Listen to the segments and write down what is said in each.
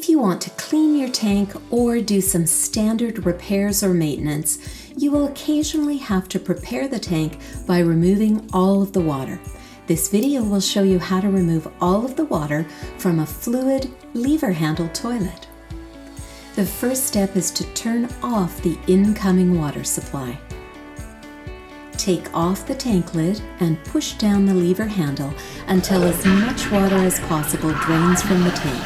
If you want to clean your tank or do some standard repairs or maintenance, you will occasionally have to prepare the tank by removing all of the water. This video will show you how to remove all of the water from a fluid lever-handled toilet. The first step is to turn off the incoming water supply. Take off the tank lid and push down the lever handle until as much water as possible drains from the tank.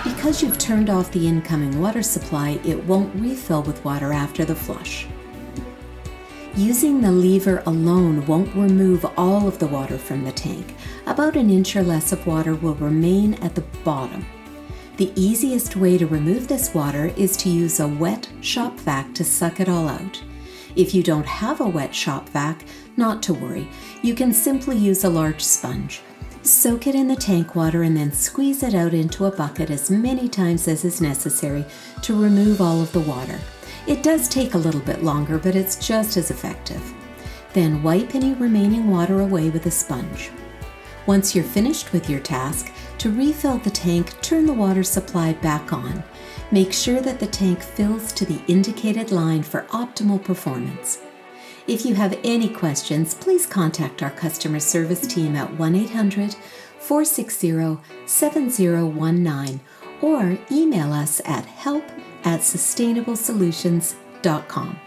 Because you've turned off the incoming water supply, it won't refill with water after the flush. Using the lever alone won't remove all of the water from the tank. About an inch or less of water will remain at the bottom. The easiest way to remove this water is to use a wet shop vac to suck it all out. If you don't have a wet shop vac, not to worry. You can simply use a large sponge. Soak it in the tank water and then squeeze it out into a bucket as many times as is necessary to remove all of the water. It does take a little bit longer, but it's just as effective. Then wipe any remaining water away with a sponge. Once you're finished with your task, to refill the tank, turn the water supply back on. Make sure that the tank fills to the indicated line for optimal performance. If you have any questions, please contact our customer service team at 1-800-460-7019 or email us at help@sustainablesolutions.com.